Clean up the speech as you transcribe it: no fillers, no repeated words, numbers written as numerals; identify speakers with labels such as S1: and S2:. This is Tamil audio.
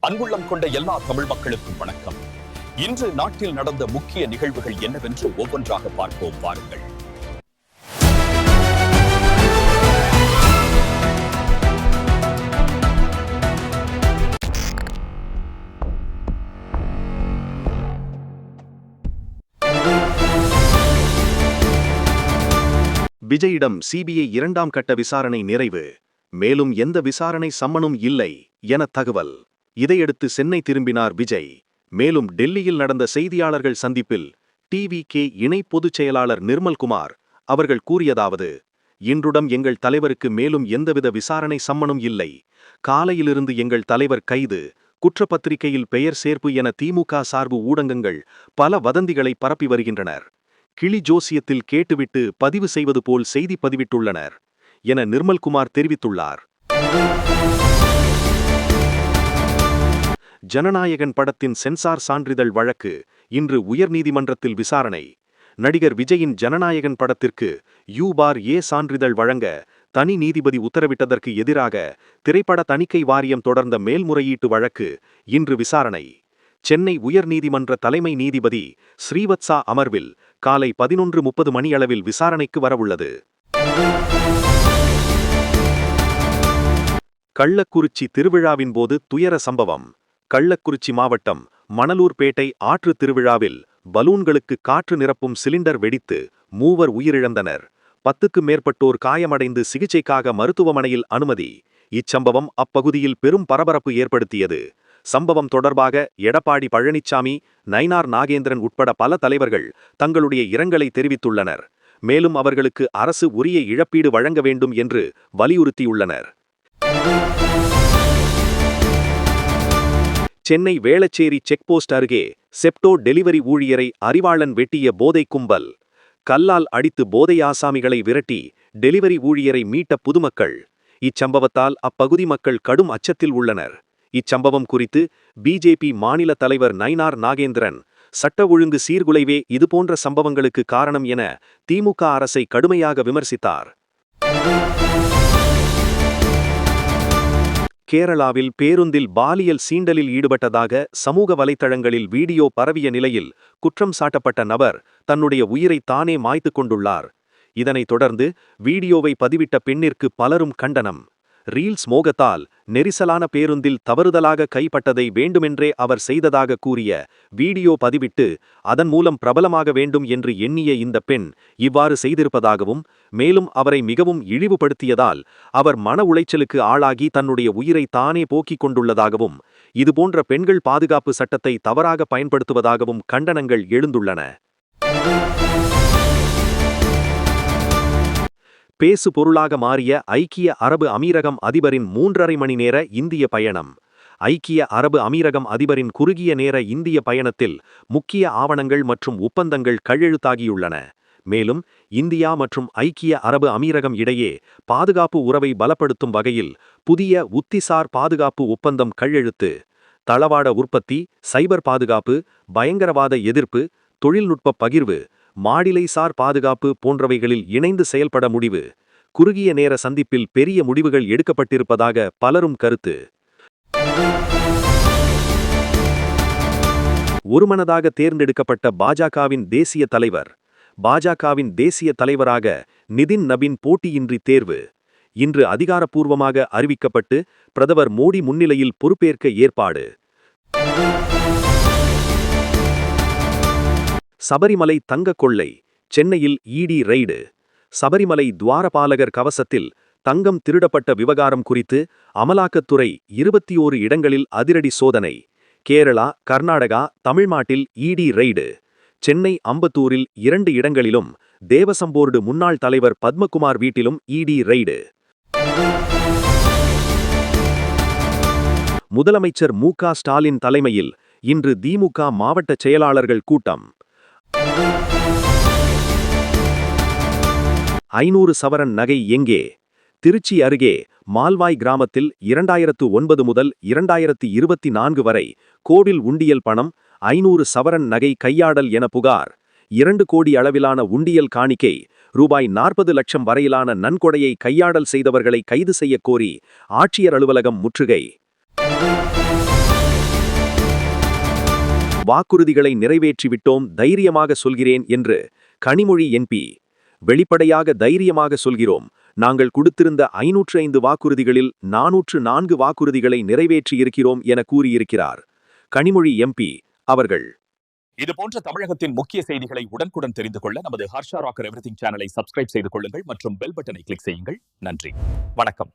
S1: அன்புள்ளம் கொண்ட எல்லா தமிழ் மக்களுக்கும் வணக்கம். இன்று நாட்டில் நடந்த முக்கிய நிகழ்வுகள் என்னவென்று ஒவ்வொன்றாக பார்ப்போம் வாருங்கள்.
S2: விஜயிடம் சிபிஐ 2ஆம் கட்ட விசாரணை நிறைவு. மேலும் எந்த விசாரணை சம்மனும் இல்லை என தகவல். இதையடுத்து சென்னை திரும்பினார் விஜய். மேலும் டெல்லியில் நடந்த செய்தியாளர்கள் சந்திப்பில் டிவிகே இணை பொதுச் செயலாளர் நிர்மல்குமார் அவர்கள் கூறியதாவது: இன்றுடன் எங்கள் தலைவருக்கு மேலும் எந்தவித விசாரணை சம்மனும் இல்லை. காலையிலிருந்து எங்கள் தலைவர் கைது, குற்றப்பத்திரிகையில் பெயர் சேர்ப்பு என திமுக சார்பு ஊடகங்கள் பல வதந்திகளை பரப்பி வருகின்றனர். கிளி ஜோசியத்தில் கேட்டுவிட்டு பதிவு செய்வது போல் செய்தி பதிவிட்டுள்ளனர் என நிர்மல்குமார் தெரிவித்துள்ளார். ஜனநாயகன் படத்தின் சென்சார் சான்றிதழ் வழக்கு இன்று உயர்நீதிமன்றத்தில் விசாரணை. நடிகர் விஜயின் ஜனநாயகன் படத்திற்கு U/A சான்றிதழ் வழங்க தனி நீதிபதி உத்தரவிட்டதற்கு எதிராக திரைப்பட தணிக்கை வாரியம் தொடர்ந்த மேல்முறையீட்டு வழக்கு இன்று விசாரணை. சென்னை உயர்நீதிமன்ற தலைமை நீதிபதி ஸ்ரீவத்சா அமர்வில் காலை 11:30 மணியளவில் விசாரணைக்கு வரவுள்ளது. கள்ளக்குறிச்சி திருவிழாவின் போது துயர சம்பவம். கள்ளக்குறிச்சி மாவட்டம் மணலூர்பேட்டை ஆற்று திருவிழாவில் பலூன்களுக்கு காற்று நிரப்பும் சிலிண்டர் வெடித்து 3 உயிரிழந்தனர். 10க்கும் மேற்பட்டோர் காயமடைந்து சிகிச்சைக்காக மருத்துவமனையில் அனுமதி. இச்சம்பவம் அப்பகுதியில் பெரும் பரபரப்பு ஏற்படுத்தியது. சம்பவம் தொடர்பாக எடப்பாடி பழனிசாமி, நயினார் நாகேந்திரன் உட்பட பல தலைவர்கள் தங்களுடைய இரங்கலை தெரிவித்துள்ளனர். மேலும் அவர்களுக்கு அரசு உரிய இழப்பீடு வழங்க வேண்டும் என்று வலியுறுத்தியுள்ளனர். சென்னை வேளச்சேரி செக்போஸ்ட் அருகே செப்டோ டெலிவரி ஊழியரை அறிவாளன் வெட்டிய போதை கும்பல். கல்லால் அடித்து போதை ஆசாமிகளை விரட்டி டெலிவரி ஊழியரை மீட்ட பொதுமக்கள். இச்சம்பவத்தால் அப்பகுதி மக்கள் கடும் அச்சத்தில் உள்ளனர். இச்சம்பவம் குறித்து பிஜேபி மாநில தலைவர் நயினார் நாகேந்திரன், சட்ட ஒழுங்கு சீர்குலைவே இதுபோன்ற சம்பவங்களுக்கு காரணம் என திமுக அரசை கடுமையாக விமர்சித்தார். கேரளாவில் பேருந்தில் பாலியல் சீண்டலில் ஈடுபட்டதாக சமூக வலைத்தளங்களில் வீடியோ பரவிய நிலையில் குற்றம் சாட்டப்பட்ட நபர் தன்னுடைய உயிரை தானே மாய்த்து கொண்டுள்ளார். இதனைத் தொடர்ந்து வீடியோவை பதிவிட்ட பெண்ணிற்கு பலரும் கண்டனம். ரீல்ஸ் மோகத்தால் நெரிசலான பேருந்தில் தவறுதலாக கைப்பட்டதை வேண்டுமென்றே அவர் செய்ததாக கூறிய வீடியோ பதிவிட்டு அதன் மூலம் பிரபலமாக வேண்டும் என்று எண்ணிய இந்த பெண் இவ்வாறு செய்திருப்பதாகவும், மேலும் அவரை மிகவும் இழிவுபடுத்தியதால் அவர் மன உளைச்சலுக்கு ஆளாகி தன்னுடைய உயிரை தானே போக்கிக் கொண்டுள்ளதாகவும், இதுபோன்ற பெண்கள் பாதுகாப்பு சட்டத்தை தவறாக பயன்படுத்துவதாகவும் கண்டனங்கள் எழுந்துள்ளன. பேசு பொருளாக மாறிய ஐக்கிய அரபு அமீரகம் அதிபரின் 3.5 மணி நேர இந்திய பயணம். ஐக்கிய அரபு அமீரகம் அதிபரின் குறுகிய நேர இந்திய பயணத்தில் முக்கிய ஆவணங்கள் மற்றும் ஒப்பந்தங்கள் கையெழுத்தாகியுள்ளன. மேலும் இந்தியா மற்றும் ஐக்கிய அரபு அமீரகம் இடையே பாதுகாப்பு உறவை பலப்படுத்தும் வகையில் புதிய உத்திசார் பாதுகாப்பு ஒப்பந்தம் கையெழுத்து. தளவாட உற்பத்தி, சைபர் பாதுகாப்பு, பயங்கரவாத எதிர்ப்பு, தொழில்நுட்ப பகிர்வு, மாடிலைசார் பாதுகாப்பு போன்றவைகளில் இணைந்து செயல்பட முடிவு. குறுகிய நேர சந்திப்பில் பெரிய முடிவுகள் எடுக்கப்பட்டிருப்பதாக பலரும் கருத்து. ஒருமனதாக தேர்ந்தெடுக்கப்பட்ட பாஜகவின் தேசிய தலைவர். பாஜகவின் தேசிய தலைவராக நிதின் நபின் போட்டியின்றி தேர்வு. இன்று அதிகாரப்பூர்வமாக அறிவிக்கப்பட்டு பிரதமர் மோடி முன்னிலையில் பொறுப்பேற்க ஏற்பாடு. சபரிமலை தங்க கொள்ளை. சென்னையில் இடி ரெய்டு. சபரிமலை துவாரபாலகர் கவசத்தில் தங்கம் திருடப்பட்ட விவகாரம் குறித்து அமலாக்கத்துறை 21 இடங்களில் அதிரடி சோதனை. கேரளா, கர்நாடகா, தமிழ்நாட்டில் இடி ரெய்டு. சென்னை அம்பத்தூரில் 2 இடங்களிலும், தேவசம் போர்டு முன்னாள் தலைவர் பத்மகுமார் வீட்டிலும் இடி ரெய்டு. முதலமைச்சர் மு.க. ஸ்டாலின் தலைமையில் இன்று திமுக மாவட்ட செயலாளர்கள் கூட்டம். 500 சவரன் நகை எங்கே? திருச்சி அருகே மால்வாய் கிராமத்தில் 2009 முதல் 2024 வரை கோவில் உண்டியல் பணம் 500 சவரன் நகை கையாடல் என புகார். 2 கோடி அளவிலான உண்டியல் காணிக்கை, ரூபாய் 40 லட்சம் வரையிலான நன்கொடையை கையாடல் செய்தவர்களை கைது செய்ய கோரி ஆட்சியர் அலுவலகம் முற்றுகை. வாக்குறுதிகளை நிறைவேற்றிவிட்டோம், தைரியமாக சொல்கிறேன் என்று கனிமொழி என்பி வெளிப்படையாக தைரியமாக சொல்கிறோம். நாங்கள் கொடுத்திருந்த 505 வாக்குறுதிகளில் 404 வாக்குறுதிகளை நிறைவேற்றியிருக்கிறோம் என கூறியிருக்கிறார் கனிமொழி எம்பி அவர்கள்.
S1: இதுபோன்ற தமிழகத்தின் முக்கிய செய்திகளை உடனுக்குடன் தெரிந்து கொள்ள நமது ஹர்ஷா ராக்கர் எவ்ரிதிங் சேனலை சப்ஸ்கிரைப் செய்து கொள்ளுங்கள் மற்றும் பெல் பட்டனை கிளிக் செய்யுங்கள். நன்றி, வணக்கம்.